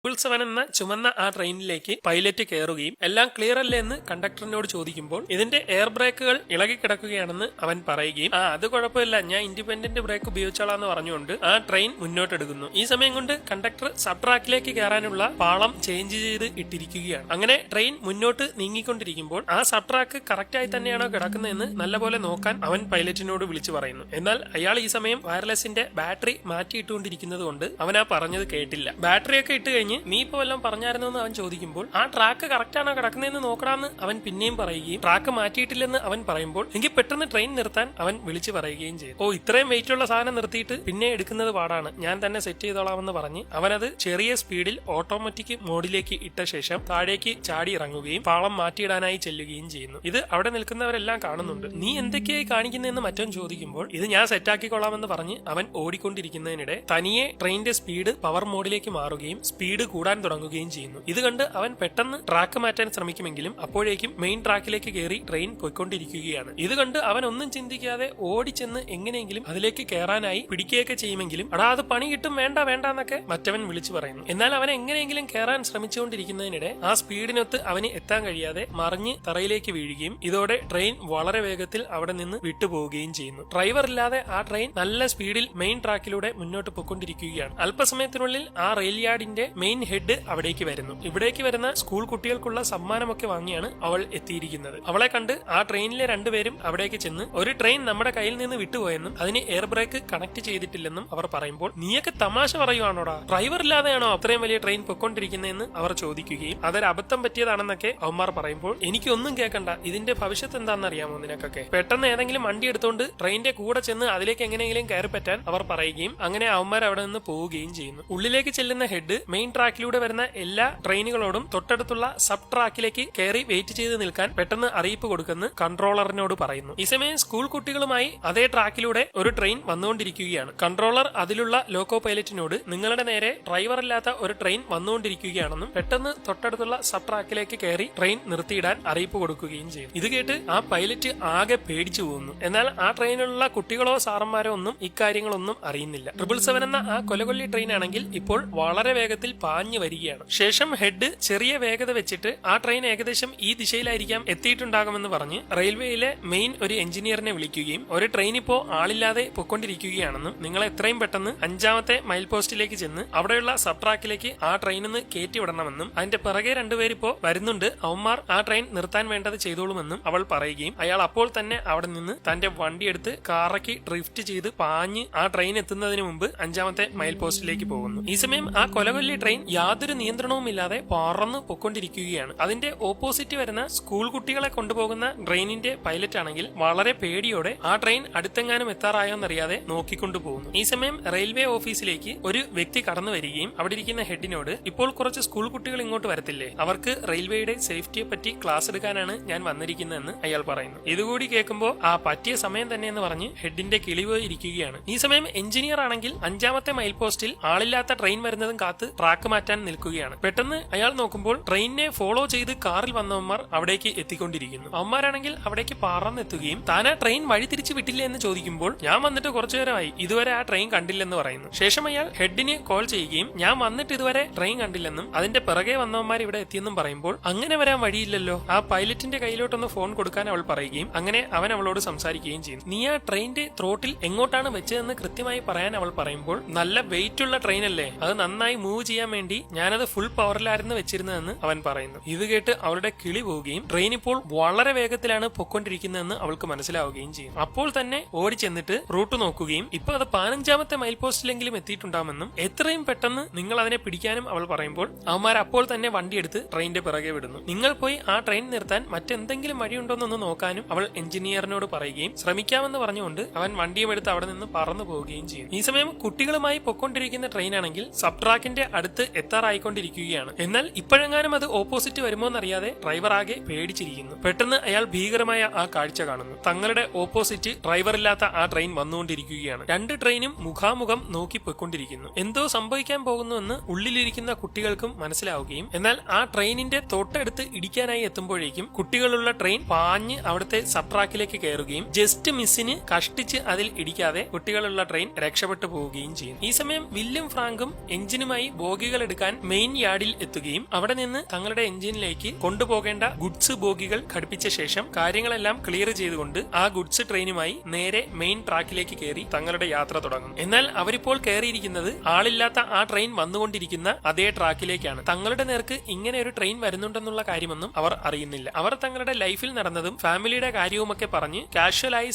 7 എന്ന ചുമന്ന ആ ട്രെയിനിലേക്ക് പൈലറ്റ് കയറുകയും എല്ലാം ക്ലിയർ അല്ലേ എന്ന് കണ്ടക്ടറിനോട് ചോദിക്കുമ്പോൾ ഇതിന്റെ എയർ ബ്രേക്കുകൾ ഇളകിക്കിടക്കുകയാണെന്ന് അവൻ പറയുകയും അത് കുഴപ്പമില്ല, ഞാൻ ഇൻഡിപെൻഡന്റ് ബ്രേക്ക് ഉപയോഗിച്ചോളാന്ന് പറഞ്ഞുകൊണ്ട് ആ ട്രെയിൻ മുന്നോട്ടെടുക്കുന്നു. ഈ സമയം കൊണ്ട് കണ്ടക്ടർ സബ് ട്രാക്കിലേക്ക് കയറാനുള്ള പാളം ചേഞ്ച് ചെയ്ത് ഇട്ടിരിക്കുകയാണ്. അങ്ങനെ ട്രെയിൻ മുന്നോട്ട് നീങ്ങിക്കൊണ്ടിരിക്കുമ്പോൾ ആ സബ് ട്രാക്ക് കറക്റ്റായി തന്നെയാണോ കിടക്കുന്നതെന്ന് നല്ലപോലെ നോക്കാൻ അവൻ പൈലറ്റിനോട് വിളിച്ചു പറയുന്നു. എന്നാൽ അയാൾ ഈ സമയം വയർലെസിന്റെ ബാറ്ററി മാറ്റിയിട്ടുകൊണ്ടിരിക്കുന്നത് കൊണ്ട് അവൻ ആ പറഞ്ഞത് കേട്ടില്ല. ബാറ്ററിയൊക്കെ ഇട്ട് കഴിഞ്ഞ് നീ ഇപ്പൊ വല്ലതും പറഞ്ഞായിരുന്നു എന്ന് അവൻ ചോദിക്കുമ്പോൾ ആ ട്രാക്ക് കറക്റ്റ് ആണോ കിടക്കുന്നതെന്ന് നോക്കണമെന്ന് അവൻ പിന്നെയും പറയുകയും ട്രാക്ക് മാറ്റിയിട്ടില്ലെന്ന് അവൻ പറയുമ്പോൾ എങ്കിൽ പെട്ടെന്ന് ട്രെയിൻ നിർത്താൻ അവൻ വിളിച്ചു പറയുകയും ചെയ്തു. ഇത്രയും വെയിറ്റ് ഉള്ള സാധനം നിർത്തിയിട്ട് പിന്നെ എടുക്കുന്നത് പാടാണ്, ഞാൻ തന്നെ സെറ്റ് ചെയ്തോളാമെന്ന് പറഞ്ഞ് അവനത് ചെറിയ സ്പീഡിൽ ഓട്ടോമാറ്റിക് മോഡിലേക്ക് ഇട്ട ശേഷം താഴേക്ക് ചാടി ഇറങ്ങുകയും പാളം മാറ്റിയിടാനായി ചെല്ലുകയും ചെയ്യുന്നു. ഇത് അവിടെ നിൽക്കുന്നവരെല്ലാം കാണുന്നുണ്ട്. നീ എന്തൊക്കെയായി കാണിക്കുന്നതെന്ന് മറ്റവൻ ചോദിക്കുമ്പോൾ ഇത് ഞാൻ സെറ്റാക്കിക്കൊള്ളാമെന്ന് പറഞ്ഞ് അവൻ ഓടിക്കൊണ്ടിരിക്കുന്നതിനിടെ തനിയെ ട്രെയിനിന്റെ സ്പീഡ് പവർ മോഡിലേക്ക് മാറുകയും സ്പീഡ് കൂടാൻ തുടങ്ങുകയും ചെയ്യുന്നു. ഇത് കണ്ട് അവൻ പെട്ടെന്ന് ട്രാക്ക് മാറ്റാൻ ശ്രമിക്കുമെങ്കിലും അപ്പോഴേക്കും മെയിൻ ട്രാക്കിലേക്ക് കയറി ട്രെയിൻ പോയിക്കൊണ്ടിരിക്കുകയാണ്. ഇത് കണ്ട് അവൻ ഒന്നും ചിന്തിക്കാതെ ഓടിച്ചെന്ന് എങ്ങനെയെങ്കിലും അതിലേക്ക് കയറാനായി പിടിക്കുകയൊക്കെ ചെയ്യുമെങ്കിലും അത് പണി കിട്ടും, വേണ്ട വേണ്ട എന്നൊക്കെ മറ്റവൻ വിളിച്ചു പറയുന്നു. എന്നാൽ അവൻ എങ്ങനെയെങ്കിലും കയറാൻ ശ്രമിച്ചുകൊണ്ടിരിക്കുന്നതിനിടെ ആ സ്പീഡിനൊത്ത് അവന് എത്താൻ കഴിയാതെ മറിഞ്ഞ് തറയിലേക്ക് വീഴുകയും ഇതോടെ ട്രെയിൻ വളരെ വേഗത്തിൽ അവിടെ നിന്ന് വിട്ടുപോവുകയും ചെയ്യുന്നു. ഡ്രൈവർ ഇല്ലാതെ ആ ട്രെയിൻ നല്ല സ്പീഡിൽ മെയിൻ ട്രാക്കിലൂടെ മുന്നോട്ട് പോയിക്കൊണ്ടിരിക്കുകയാണ്. അല്പസമയത്തിനുള്ളിൽ ആ റെയിൽ യാർഡിന്റെ മെയിൻ ഹെഡ് അവിടേക്ക് വരുന്നു. ഇവിടേക്ക് വരുന്ന സ്കൂൾ കുട്ടികൾക്കുള്ള സമ്മാനമൊക്കെ വാങ്ങിയാണ് അവൾ എത്തിയിരിക്കുന്നത്. അവളെ കണ്ട് ആ ട്രെയിനിലെ രണ്ടുപേരും അവിടേക്ക് ചെന്ന് ഒരു ട്രെയിൻ നമ്മുടെ കയ്യിൽ നിന്ന് വിട്ടുപോയെന്നും അതിന് എയർ ബ്രേക്ക് കണക്ട് ചെയ്തിട്ടില്ലെന്നും അവർ പറയുമ്പോൾ നീയൊക്കെ തമാശ പറയുവാണോടാ, ഡ്രൈവർ ഇല്ലാതെയാണോ അത്രയും വലിയ ട്രെയിൻ പൊയ്ക്കൊണ്ടിരിക്കുന്നതെന്ന് അവർ ചോദിക്കുകയും അതൊരു അബദ്ധം പറ്റിയതാണെന്നൊക്കെ അവന്മാർ പറയുമ്പോൾ എനിക്കൊന്നും കേൾക്കണ്ട, ഇതിന്റെ ഭവിഷ്യത്ത് എന്താണെന്നറിയാമോ നിനക്കൊക്കെ. പെട്ടെന്ന് ഏതെങ്കിലും വണ്ടി എടുത്തുകൊണ്ട് ട്രെയിനിന്റെ കൂടെ ചെന്ന് അതിലേക്ക് എങ്ങനെയെങ്കിലും കയറി പറ്റാൻ അവർ പറയുകയും അങ്ങനെ അവന്മാർ അവിടെ നിന്ന് പോവുകയും ചെയ്യുന്നു. ഉള്ളിലേക്ക് ചെല്ലുന്ന ഹെഡ് മെയിൻ ട്രാക്കിലൂടെ വരുന്ന എല്ലാ ട്രെയിനുകളോടും തൊട്ടടുത്തുള്ള സബ് ട്രാക്കിലേക്ക് കയറി വെയിറ്റ് ചെയ്ത് നിൽക്കാൻ പെട്ടെന്ന് അറിയിപ്പ് കൊടുക്കുന്ന കൺട്രോളറിനോട് പറയുന്നു. ഈ സമയം സ്കൂൾ കുട്ടികളുമായി അതേ ട്രാക്കിലൂടെ ഒരു ട്രെയിൻ വന്നുകൊണ്ടിരിക്കുകയാണ്. കൺട്രോളർ അതിലുള്ള ലോക്കോ പൈലറ്റിനോട് നിങ്ങളുടെ നേരെ ഡ്രൈവർ ഇല്ലാത്ത ഒരു ട്രെയിൻ വന്നുകൊണ്ടിരിക്കുകയാണെന്നും പെട്ടെന്ന് തൊട്ടടുത്തുള്ള സബ് ട്രാക്കിലേക്ക് കയറി ട്രെയിൻ നിർത്തിയിടാൻ അറിയിപ്പ് കൊടുക്കുകയും ചെയ്യും. ഇത് കേട്ട് ആ പൈലറ്റ് ആകെ പേടിച്ചു പോകുന്നു. എന്നാൽ ആ ട്രെയിനിലുള്ള കുട്ടികളോ സാറന്മാരോ ഒന്നും ഇക്കാര്യങ്ങളൊന്നും അറിയുന്നില്ല. 777 എന്ന ആ കൊലകൊല്ലി ട്രെയിൻ ആണെങ്കിൽ ഇപ്പോൾ വളരെ വേഗത്തിൽ പാഞ്ഞു വരികയാണ്. ശേഷം ഹെഡ് ചെറിയ വേഗത വെച്ചിട്ട് ആ ട്രെയിൻ ഏകദേശം ഈ ദിശയിലായിരിക്കാം എത്തിയിട്ടുണ്ടാകുമെന്ന് പറഞ്ഞ് റെയിൽവേയിലെ മെയിൻ ഒരു എഞ്ചിനീയറിനെ വിളിക്കുകയും ഒരു ട്രെയിൻ ഇപ്പോ ആളില്ലാതെ പൊയ്ക്കൊണ്ടിരിക്കുകയാണെന്നും നിങ്ങൾ എത്രയും പെട്ടെന്ന് 5ാമത്തെ മൈൽ പോസ്റ്റിലേക്ക് ചെന്ന് അവിടെയുള്ള സബ് ട്രാക്കിലേക്ക് ആ ട്രെയിനിന്ന് കയറ്റി വിടണമെന്നും അതിന്റെ പിറകെ രണ്ടുപേരിപ്പോ വരുന്നുണ്ട്, അവന്മാർ ആ ട്രെയിൻ നിർത്താൻ വേണ്ടത് ചെയ്തോളുമെന്നും അവൾ പറയുകയും അയാൾ അപ്പോൾ തന്നെ അവിടെ നിന്ന് തന്റെ വണ്ടിയെടുത്ത് കാറയ്ക്ക് ഡ്രിഫ്റ്റ് ചെയ്ത് പാഞ്ഞ് ആ ട്രെയിൻ എത്തുന്നതിന് മുമ്പ് 5ാമത്തെ മൈൽ പോസ്റ്റിലേക്ക് പോകുന്നു. ഈ സമയം ആ കൊലകൊല്ലി ട്രെയിൻ യാതൊരു നിയന്ത്രണവുമില്ലാതെ പറന്ന് പൊയ്ക്കൊണ്ടിരിക്കുകയാണ്. അതിന്റെ ഓപ്പോസിറ്റ് വരുന്ന സ്കൂൾ കുട്ടികളെ കൊണ്ടുപോകുന്ന ട്രെയിനിന്റെ പൈലറ്റ് ആണെങ്കിൽ വളരെ പേടിയോടെ ആ ട്രെയിൻ അടുത്തെങ്ങാനും എത്താറായോന്നറിയാതെ നോക്കിക്കൊണ്ടു പോകുന്നു. ഈ സമയം റെയിൽവേ ഓഫീസിലേക്ക് ഒരു വ്യക്തി കടന്നു വരികയും അവിടെ ഇരിക്കുന്ന ഹെഡിനോട് ഇപ്പോൾ കുറച്ച് സ്കൂൾ കുട്ടികൾ ഇങ്ങോട്ട് വരത്തില്ലേ, അവർക്ക് റെയിൽവേയുടെ സേഫ്റ്റിയെ പറ്റി ക്ലാസ് എടുക്കാനാണ് ഞാൻ വന്നിരിക്കുന്നതെന്ന് അയാൾ പറയുന്നു. ഇതുകൂടി കേൾക്കുമ്പോൾ പറ്റിയ സമയം തന്നെ എന്ന് പറഞ്ഞ് ഹെഡിന്റെ കിളിപോയി ഇരിക്കുകയാണ്. ഈ സമയം എഞ്ചിനീയർ ആണെങ്കിൽ 5ാമത്തെ മൈൽ പോസ്റ്റിൽ ആളില്ലാത്ത ട്രെയിൻ വരുന്നതും കാത്ത് ട്രാക്ക് മാറ്റാൻ നിൽക്കുകയാണ്. പെട്ടെന്ന് അയാൾ നോക്കുമ്പോൾ ട്രെയിനിനെ ഫോളോ ചെയ്ത് കാറിൽ വന്നവന്മാർ അവിടേക്ക് എത്തിക്കൊണ്ടിരിക്കുന്നു. അവന്മാരാണെങ്കിൽ അവിടേക്ക് പറന്നെത്തുകയും താൻ ആ ട്രെയിൻ വഴി തിരിച്ചു വിട്ടില്ല എന്ന് ചോദിക്കുമ്പോൾ ഞാൻ വന്നിട്ട് കുറച്ചു നേരമായി, ഇതുവരെ ആ ട്രെയിൻ കണ്ടില്ലെന്ന് പറയുന്നു. ശേഷം അയാൾ ഹെഡിന് കോൾ ചെയ്യുകയും ഞാൻ വന്നിട്ട് ഇതുവരെ ട്രെയിൻ കണ്ടില്ലെന്നും അതിന്റെ പിറകെ വന്നവന്മാർ ഇവിടെ എത്തിയെന്നും പറയുമ്പോൾ അങ്ങനെ വരാൻ വഴിയില്ലല്ലോ, ആ പൈലറ്റിന്റെ കയ്യിലോട്ടൊന്ന് ഫോൺ കൊടുക്കാൻ അവൾ പറയുകയും അങ്ങനെ അവൻ അവളോട് സംസാരിക്കുകയും ചെയ്യുന്നു. നീ ആ ട്രെയിനിന്റെ ത്രോട്ടിൽ എങ്ങോട്ടാണ് വെച്ചതെന്ന് കൃത്യമായി പറയാൻ അവൾ പറയുമ്പോൾ നല്ല വെയിറ്റ് ഉള്ള ട്രെയിൻ അല്ലേ, അത് നന്നായി മൂവ് ചെയ്യാൻ വേണ്ടി ഞാനത് ഫുൾ പവറിലായിരുന്നു വെച്ചിരുന്നതെന്ന് അവൻ പറയുന്നു. ഇത് കേട്ട് അവളുടെ കിളി പോവുകയും ട്രെയിൻ ഇപ്പോൾ വളരെ വേഗത്തിലാണ് പൊയ്ക്കൊണ്ടിരിക്കുന്നതെന്ന് അവൾക്ക് മനസ്സിലാവുകയും ചെയ്യും. അപ്പോൾ തന്നെ ഓടി ചെന്നിട്ട് റൂട്ട് നോക്കുകയും ഇപ്പൊ അത് 15ാമത്തെ മൈൽ പോസ്റ്റിലെങ്കിലും എത്തിയിട്ടുണ്ടാകുമെന്നും എത്രയും പെട്ടെന്ന് നിങ്ങൾ അതിനെ പിടിക്കാനും അവൾ പറയുമ്പോൾ അവന്മാർ അപ്പോൾ തന്നെ വണ്ടിയെടുത്ത് ട്രെയിനിന്റെ പിറകെ വിടുന്നു. നിങ്ങൾ പോയി ആ ട്രെയിൻ നിർത്താൻ മറ്റെന്തെങ്കിലും വഴിയുണ്ടോന്നൊന്ന് നോക്കാനും അവൾ എഞ്ചിനീയറിനോട് പറയുകയും ശ്രമിക്കാമെന്ന് പറഞ്ഞുകൊണ്ട് അവൻ വണ്ടിയും എടുത്ത് അവിടെ നിന്ന് പറന്നു പോവുകയും ചെയ്യും. ഈ സമയം കുട്ടികളുമായി പൊയ്ക്കൊണ്ടിരിക്കുന്ന ട്രെയിനാണെങ്കിൽ സബ് ട്രാക്കിന്റെ അടുത്ത് എത്താറായിക്കൊണ്ടിരിക്കുകയാണ്. എന്നാൽ ഇപ്പോഴെങ്ങാനും അത് ഓപ്പോസിറ്റ് വരുമോന്നറിയാതെ ഡ്രൈവർ ആകെ പേടിച്ചിരിക്കുന്നു. പെട്ടെന്ന് അയാൾ ഭീകരമായ ആ കാഴ്ച കാണുന്നു. തങ്ങളുടെ ഓപ്പോസിറ്റ് ഡ്രൈവർ ഇല്ലാത്ത ആ ട്രെയിൻ വന്നുകൊണ്ടിരിക്കുകയാണ്. രണ്ട് ട്രെയിനും മുഖാമുഖം നോക്കി പൊയ്ക്കൊണ്ടിരിക്കുന്നു. എന്തോ സംഭവിക്കാൻ പോകുന്നുവെന്ന് ഉള്ളിലിരിക്കുന്ന കുട്ടികൾക്കും മനസ്സിലാവുകയും എന്നാൽ ആ ട്രെയിനിന്റെ തൊട്ടടുത്ത് ഇടിക്കാനായി എത്തുമ്പോഴേക്കും കുട്ടികളുള്ള ട്രെയിൻ പാഞ്ഞ് അവിടുത്തെ സബ് ട്രാക്കിലേക്ക് കയറുകയും ജസ്റ്റ് മിസ്സിന് കഷ്ടിച്ച് അതിൽ ഇടിക്കാതെ കുട്ടികളുള്ള ട്രെയിൻ രക്ഷപ്പെട്ടു പോവുകയും ചെയ്യും. ഈ സമയം വില്യം ഫ്രാങ്കും എഞ്ചിനുമായി ബോഗികൾ ബോഗികൾ എടുക്കാൻ മെയിൻ യാർഡിൽ എത്തുകയും അവിടെ നിന്ന് തങ്ങളുടെ എഞ്ചിനിലേക്ക് കൊണ്ടുപോകേണ്ട ഗുഡ്സ് ബോഗികൾ ഘടിപ്പിച്ച ശേഷം കാര്യങ്ങളെല്ലാം ക്ലിയർ ചെയ്തുകൊണ്ട് ആ ഗുഡ്സ് ട്രെയിനുമായി നേരെ മെയിൻ ട്രാക്കിലേക്ക് കയറി തങ്ങളുടെ യാത്ര തുടങ്ങും. എന്നാൽ അവരിപ്പോൾ കയറിയിരിക്കുന്നത് ആളില്ലാത്ത ആ ട്രെയിൻ വന്നുകൊണ്ടിരിക്കുന്ന അതേ ട്രാക്കിലേക്കാണ്. തങ്ങളുടെ നേർക്ക് ഇങ്ങനെ ഒരു ട്രെയിൻ വരുന്നുണ്ടെന്നുള്ള കാര്യമൊന്നും അവർ അറിയുന്നില്ല. അവർ തങ്ങളുടെ ലൈഫിൽ നടന്നതും ഫാമിലിയുടെ കാര്യവുമൊക്കെ പറഞ്ഞ് കാഷ്വലായി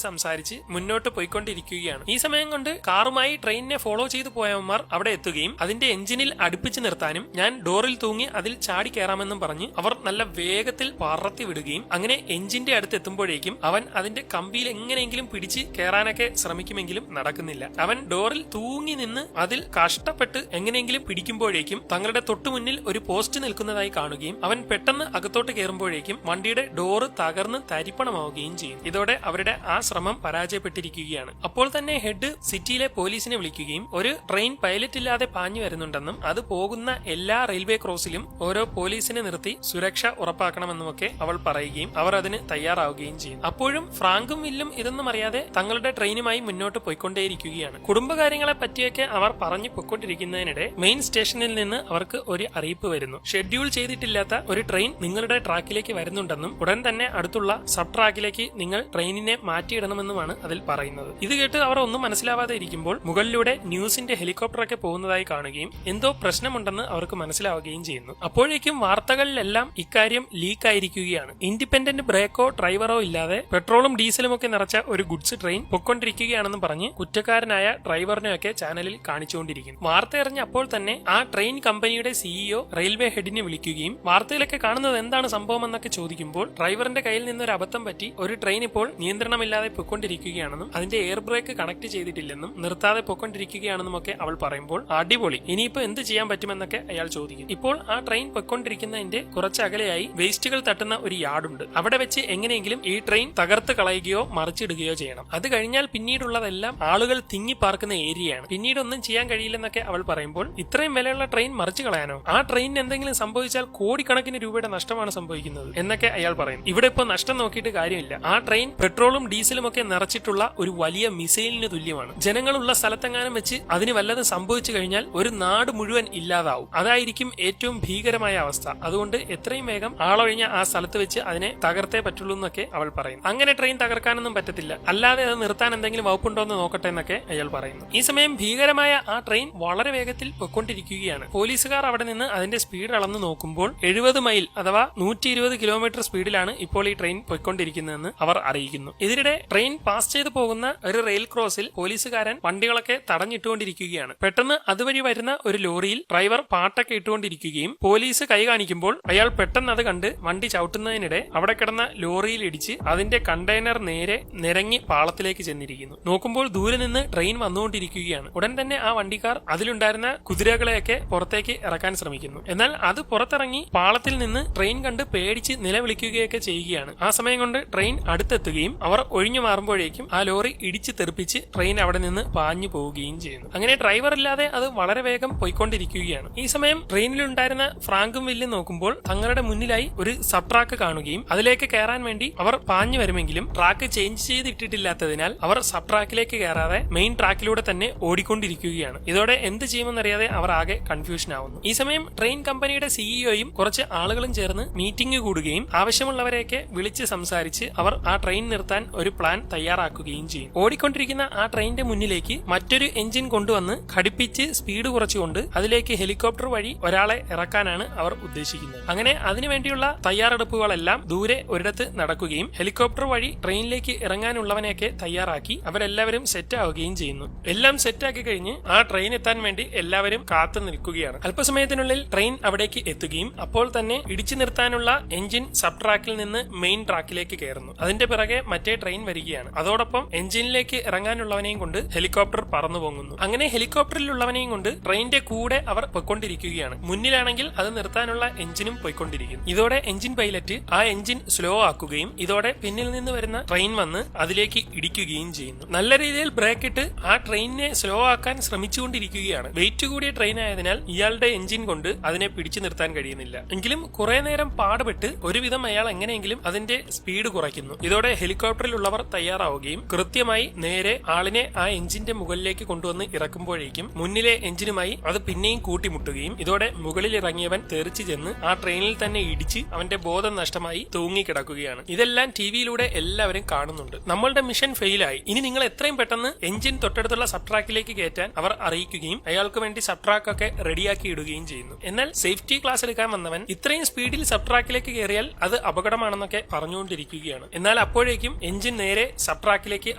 സംസാരിച്ച് മുന്നോട്ട് പോയിക്കൊണ്ടിരിക്കുകയാണ്. ഈ സമയം കൊണ്ട് കാറുമായി ട്രെയിനിനെ ഫോളോ ചെയ്തു പോയവന്മാർ അവിടെ എത്തുകയും അതിന്റെ എഞ്ചിനിൽ അടുപ്പിച്ച് നിർത്താനും ഞാൻ ഡോറിൽ തൂങ്ങി അതിൽ ചാടി കയറാമെന്നും പറഞ്ഞ് അവർ നല്ല വേഗത്തിൽ പറത്തി വിടുകയും അങ്ങനെ എഞ്ചിന്റെ അടുത്ത് എത്തുമ്പോഴേക്കും അവൻ അതിന്റെ കമ്പിയിൽ എങ്ങനെയെങ്കിലും പിടിച്ച് കയറാനൊക്കെ ശ്രമിക്കുമെങ്കിലും നടക്കുന്നില്ല. അവൻ ഡോറിൽ തൂങ്ങി നിന്ന് അതിൽ കഷ്ടപ്പെട്ട് എങ്ങനെയെങ്കിലും പിടിക്കുമ്പോഴേക്കും തങ്ങളുടെ തൊട്ടുമുന്നിൽ ഒരു പോസ്റ്റ് നിൽക്കുന്നതായി കാണുകയും അവൻ പെട്ടെന്ന് അകത്തോട്ട് കയറുമ്പോഴേക്കും വണ്ടിയുടെ ഡോറ് തകർന്ന് തരിപ്പണമാവുകയും ചെയ്യും. ഇതോടെ അവരുടെ ആ ശ്രമം പരാജയപ്പെട്ടിരിക്കുകയാണ്. അപ്പോൾ തന്നെ ഹെഡ് സിറ്റിയിലെ പോലീസിനെ വിളിക്കുകയും ഒരു ട്രെയിൻ പൈലറ്റ് ഇല്ലാതെ പാഞ്ഞു വരുന്നുണ്ടെന്നും അത് പോകുന്ന എല്ലാ റെയിൽവേ ക്രോസിലും ഓരോ പോലീസിനെ നിർത്തി സുരക്ഷ ഉറപ്പാക്കണമെന്നുമൊക്കെ അവൾ പറയുകയും അവർ അതിന് തയ്യാറാവുകയും ചെയ്യും. അപ്പോഴും ഫ്രാങ്കും വില്ലും ഇതൊന്നും അറിയാതെ തങ്ങളുടെ ട്രെയിനുമായി മുന്നോട്ട് പോയിക്കൊണ്ടേയിരിക്കുകയാണ്. കുടുംബകാര്യങ്ങളെ പറ്റിയൊക്കെ അവർ പറഞ്ഞു പൊയ്ക്കൊണ്ടിരിക്കുന്നതിനിടെ മെയിൻ സ്റ്റേഷനിൽ നിന്ന് അവർക്ക് ഒരു അറിയിപ്പ് വരുന്നു. ഷെഡ്യൂൾ ചെയ്തിട്ടില്ലാത്ത ഒരു ട്രെയിൻ നിങ്ങളുടെ ട്രാക്കിലേക്ക് വരുന്നുണ്ടെന്നും ഉടൻ തന്നെ അടുത്തുള്ള സബ് ട്രാക്കിലേക്ക് നിങ്ങൾ ട്രെയിനിനെ മാറ്റിയിടണമെന്നുമാണ് അതിൽ പറയുന്നത്. ഇത് കേട്ട് അവർ ഒന്നും മനസ്സിലാവാതെ ഇരിക്കുമ്പോൾ മുകളിലൂടെ ന്യൂസിന്റെ ഹെലികോപ്റ്ററൊക്കെ പോകുന്നതായി കാണുകയും എന്തോ പ്രശ്നമുണ്ടെന്ന് അവർക്ക് മനസ്സിലാവുകയും ചെയ്യുന്നു. അപ്പോഴേക്കും വാർത്തകളിലെല്ലാം ഇക്കാര്യം ലീക്കായിരിക്കുകയാണ്. ഇൻഡിപെൻഡന്റ് ബ്രേക്കോ ഡ്രൈവറോ ഇല്ലാതെ പെട്രോളും ഡീസലും ഒക്കെ നിറച്ച ഒരു ഗുഡ്സ് ട്രെയിൻ പൊക്കൊണ്ടിരിക്കുകയാണെന്ന് പറഞ്ഞ് കുറ്റക്കാരനായ ഡ്രൈവറിനെയൊക്കെ ചാനലിൽ കാണിച്ചുകൊണ്ടിരിക്കുന്നു. വാർത്ത അറിഞ്ഞ അപ്പോൾ തന്നെ ആ ട്രെയിൻ കമ്പനിയുടെ സിഇഒ റെയിൽവേ ഹെഡിനെ വിളിക്കുകയും വാർത്തയിലൊക്കെ കാണുന്നത് എന്താണ് സംഭവം എന്നൊക്കെ ചോദിക്കുമ്പോൾ ഡ്രൈവറിന്റെ കയ്യിൽ നിന്നൊരു അബദ്ധം പറ്റി ഒരു ട്രെയിൻ ഇപ്പോൾ നിയന്ത്രണമില്ലാതെ പൊക്കൊണ്ടിരിക്കുകയാണെന്നും അതിന്റെ എയർ ബ്രേക്ക് കണക്ട് ചെയ്തിട്ടില്ലെന്നും നിർത്താതെ പൊക്കൊണ്ടിരിക്കുകയാണെന്നും ഒക്കെ അവൾ പറയുമ്പോൾ അടിപൊളി, ഇനിയിപ്പോ എന്ത് ചെയ്യാൻ പറ്റുമെന്നൊക്കെ അയാൾ ചോദിക്കും. ഇപ്പോൾ ആ ട്രെയിൻ പൊക്കൊണ്ടിരിക്കുന്നതിന്റെ കുറച്ച് അകലെയായി വേസ്റ്റുകൾ തട്ടുന്ന ഒരു യാർഡുണ്ട്. അവിടെ വെച്ച് എങ്ങനെയെങ്കിലും ഈ ട്രെയിൻ തകർത്ത് കളയുകയോ മറിച്ചിടുകയോ ചെയ്യണം. അത് കഴിഞ്ഞാൽ പിന്നീടുള്ളതെല്ലാം ആളുകൾ തിങ്ങി പാർക്കുന്ന ഏരിയയാണ്. പിന്നീട് ഒന്നും ചെയ്യാൻ കഴിയില്ലെന്നൊക്കെ അവൾ പറയുമ്പോൾ ഇത്രയും വിലയുള്ള ട്രെയിൻ മറിച്ചു കളയാനോ? ആ ട്രെയിനിന് എന്തെങ്കിലും സംഭവിച്ചാൽ കോടിക്കണക്കിന് രൂപയുടെ നഷ്ടമാണ് സംഭവിക്കുന്നത് എന്നൊക്കെ അയാൾ പറയുന്നു. ഇവിടെ ഇപ്പോൾ നഷ്ടം നോക്കിയിട്ട് കാര്യമില്ല. ആ ട്രെയിൻ പെട്രോളും ഡീസലും ഒക്കെ നിറച്ചിട്ടുള്ള ഒരു വലിയ മിസൈലിന് തുല്യമാണ്. ജനങ്ങളുള്ള സ്ഥലത്തെങ്ങാനും വെച്ച് അതിന് വല്ലതും സംഭവിച്ചു കഴിഞ്ഞാൽ ഒരു നാട് മുഴുവൻ ഇല്ലാതാവും. അതായിരിക്കും ഏറ്റവും ഭീകരമായ അവസ്ഥ. അതുകൊണ്ട് എത്രയും വേഗം ആളൊഴിഞ്ഞ ആ സ്ഥലത്ത് വെച്ച് അതിനെ തകർത്തേ പറ്റുള്ളൂ എന്നൊക്കെ അവൾ പറയുന്നു. അങ്ങനെ ട്രെയിൻ തകർക്കാനൊന്നും പറ്റത്തില്ല, അല്ലാതെ അത് നിർത്താൻ എന്തെങ്കിലും വകുപ്പുണ്ടോ എന്ന് നോക്കട്ടെ എന്നൊക്കെ അയാൾ പറയുന്നു. ഈ സമയം ഭീകരമായ ആ ട്രെയിൻ വളരെ വേഗത്തിൽ പൊയ്ക്കൊണ്ടിരിക്കുകയാണ്. പോലീസുകാർ അവിടെ നിന്ന് അതിന്റെ സ്പീഡ് അളന്ന് നോക്കുമ്പോൾ 70 മൈൽ അഥവാ 120 കിലോമീറ്റർ സ്പീഡിലാണ് ഇപ്പോൾ ഈ ട്രെയിൻ പൊയ്ക്കൊണ്ടിരിക്കുന്നതെന്ന് അവർ അറിയിക്കുന്നു. ഇതിനിടെ ട്രെയിൻ പാസ് ചെയ്ത് പോകുന്ന ഒരു റെയിൽ ക്രോസിൽ പോലീസുകാരൻ വണ്ടികളൊക്കെ തടഞ്ഞിട്ടുകൊണ്ടിരിക്കുകയാണ്. പെട്ടെന്ന് അതുവഴി വരുന്ന ഒരു ലോറിയിൽ ഡ്രൈവർ പാട്ടൊക്കെ ഇട്ടുകൊണ്ടിരിക്കുകയും പോലീസ് കൈ കാണിക്കുമ്പോൾ അയാൾ പെട്ടെന്ന് അത് കണ്ട് വണ്ടി ചവിട്ടുന്നതിനിടെ അവിടെ കിടന്ന ലോറിയിൽ ഇടിച്ച് അതിന്റെ കണ്ടെയ്നർ നേരെ നിരങ്ങി പാളത്തിലേക്ക് ചെന്നിരിക്കുന്നു. നോക്കുമ്പോൾ ദൂരെ നിന്ന് ട്രെയിൻ വന്നുകൊണ്ടിരിക്കുകയാണ്. ഉടൻ തന്നെ ആ വണ്ടിക്കാർ അതിലുണ്ടായിരുന്ന കുതിരകളെയൊക്കെ പുറത്തേക്ക് ഇറക്കാൻ ശ്രമിക്കുന്നു. എന്നാൽ അത് പുറത്തിറങ്ങി പാളത്തിൽ നിന്ന് ട്രെയിൻ കണ്ട് പേടിച്ച് നിലവിളിക്കുകയൊക്കെ ചെയ്യുകയാണ്. ആ സമയം കൊണ്ട് ട്രെയിൻ അടുത്തെത്തുകയും അവർ ഒഴിഞ്ഞു മാറുമ്പോഴേക്കും ആ ലോറി ഇടിച്ച് തെറിപ്പിച്ച് ട്രെയിൻ അവിടെ നിന്ന് പാഞ്ഞു പോവുകയും ചെയ്യുന്നു. അങ്ങനെ ഡ്രൈവർ ഇല്ലാതെ അത് വളരെ വേഗം പോയിക്കൊണ്ടിരിക്കുകയാണ്. ഈ സമയം ട്രെയിനിലുണ്ടായിരുന്ന ഫ്രാങ്കും വില്ലും നോക്കുമ്പോൾ തങ്ങളുടെ മുന്നിലായി ഒരു സബ് ട്രാക്ക് കാണുകയും അതിലേക്ക് കയറാൻ വേണ്ടി അവർ പാഞ്ഞു വരുമെങ്കിലും ട്രാക്ക് ചേഞ്ച് ചെയ്തിട്ടിട്ടില്ലാത്തതിനാൽ അവർ സബ് ട്രാക്കിലേക്ക് കയറാതെ മെയിൻ ട്രാക്കിലൂടെ തന്നെ ഓടിക്കൊണ്ടിരിക്കുകയാണ്. ഇതോടെ എന്ത് ചെയ്യുമെന്നറിയാതെ അവർ ആകെ കൺഫ്യൂഷൻ ആവുന്നു. ഈ സമയം ട്രെയിൻ കമ്പനിയുടെ സിഇഒയും കുറച്ച് ആളുകളും ചേർന്ന് മീറ്റിംഗ് കൂടുകയും ആവശ്യമുള്ളവരെയൊക്കെ വിളിച്ച് സംസാരിച്ച് അവർ ആ ട്രെയിൻ നിർത്താൻ ഒരു പ്ലാൻ തയ്യാറാക്കുകയും ചെയ്യും. ഓടിക്കൊണ്ടിരിക്കുന്ന ആ ട്രെയിനിന്റെ മുന്നിലേക്ക് മറ്റൊരു എഞ്ചിൻ കൊണ്ടുവന്ന് ഘടിപ്പിച്ച് സ്പീഡ് കുറച്ചുകൊണ്ട് അതിലേക്ക് ഹെലികോപ്റ്റർ വഴി ഒരാളെ ഇറക്കാനാണ് അവർ ഉദ്ദേശിക്കുന്നത്. അങ്ങനെ അതിനുവേണ്ടിയുള്ള തയ്യാറെടുപ്പുകളെല്ലാം ദൂരെ ഒരിടത്ത് നടക്കുകയും ഹെലികോപ്റ്റർ വഴി ട്രെയിനിലേക്ക് ഇറങ്ങാനുള്ളവനെയൊക്കെ തയ്യാറാക്കി അവരെല്ലാവരും സെറ്റ് ആവുകയും ചെയ്യുന്നു. എല്ലാം സെറ്റാക്കി കഴിഞ്ഞ് ആ ട്രെയിൻ എത്താൻ വേണ്ടി എല്ലാവരും കാത്തു നിൽക്കുകയാണ്. അല്പസമയത്തിനുള്ളിൽ ട്രെയിൻ അവിടേക്ക് എത്തുകയും അപ്പോൾ തന്നെ ഇടിച്ചു നിർത്താനുള്ള എഞ്ചിൻ സബ് ട്രാക്കിൽ നിന്ന് മെയിൻ ട്രാക്കിലേക്ക് കയറുന്നു. അതിന്റെ പിറകെ മറ്റേ ട്രെയിൻ വരികയാണ്. അതോടൊപ്പം എഞ്ചിനിലേക്ക് ഇറങ്ങാനുള്ളവനെയും കൊണ്ട് ഹെലികോപ്റ്റർ പറന്നു പോകുന്നു. അങ്ങനെ ഹെലികോപ്റ്ററിലുള്ളവനെയും കൊണ്ട് ട്രെയിനിന്റെ കൂടെ അവർ പൊയ്ക്കൊണ്ടിരിക്കുകയാണ്. മുന്നിലാണെങ്കിൽ അത് നിർത്താനുള്ള എഞ്ചിനും പൊയ്ക്കൊണ്ടിരിക്കുന്നു. ഇതോടെ എഞ്ചിൻ പൈലറ്റ് ആ എഞ്ചിൻ സ്ലോ ആക്കുകയും ഇതോടെ പിന്നിൽ നിന്ന് വരുന്ന ട്രെയിൻ വന്ന് അതിലേക്ക് ഇടിക്കുകയും ചെയ്യുന്നു. നല്ല രീതിയിൽ ബ്രേക്ക് ഇട്ട് ആ ട്രെയിനിനെ സ്ലോ ആക്കാൻ ശ്രമിച്ചുകൊണ്ടിരിക്കുകയാണ്. വെയിറ്റ് കൂടിയ ട്രെയിൻ ആയതിനാൽ ഇയാളുടെ എഞ്ചിൻ കൊണ്ട് അതിനെ പിടിച്ചു നിർത്താൻ കഴിയുന്നില്ല. എങ്കിലും കുറെ നേരം പാടുപെട്ട് ഒരുവിധം അയാൾ എങ്ങനെയെങ്കിലും അതിന്റെ സ്പീഡ് കുറയ്ക്കുന്നു. ഇതോടെ ഹെലികോപ്റ്ററിലുള്ളവർ തയ്യാറാവുകയും കൃത്യമായി നേരെ ആളിനെ ആ എഞ്ചിന്റെ മുകളിലേക്ക് കൊണ്ടുവന്ന് ഇറക്കുമ്പോഴേക്കും മുന്നിലെ എഞ്ചിനുമായി അത് പിന്നെയും കൂട്ടിമുട്ടുകയും ഇതോടെ മുകളിൽ ഇറങ്ങിയവൻ തെറിച്ചു ചെന്ന് ആ ട്രെയിനിൽ തന്നെ ഇടിച്ച് അവന്റെ ബോധം നഷ്ടമായി തൂങ്ങിക്കിടക്കുകയാണ്. ഇതെല്ലാം ടിവിയിലൂടെ എല്ലാവരും കാണുന്നുണ്ട്. നമ്മളുടെ മിഷൻ ഫെയിലായി, ഇനി നിങ്ങൾ എത്രയും പെട്ടെന്ന് എഞ്ചിൻ തൊട്ടടുത്തുള്ള സബ്ട്രാക്കിലേക്ക് കയറ്റാൻ അവർ അറിയിക്കുകയും അയാൾക്ക് വേണ്ടി സബ്ട്രാക്ക് ഒക്കെ റെഡിയാക്കി ഇടുകയും ചെയ്യുന്നു. എന്നാൽ സേഫ്റ്റി ക്ലാസ് എടുക്കാൻ വന്നവൻ ഇത്രയും സ്പീഡിൽ സബ്ട്രാക്കിലേക്ക് കയറിയാൽ അത് അപകടമാണെന്നൊക്കെ പറഞ്ഞുകൊണ്ടിരിക്കുകയാണ്. എന്നാൽ അപ്പോഴേക്കും എഞ്ചിൻ നേരെ സബ്ട്രാക്കിലേക്ക്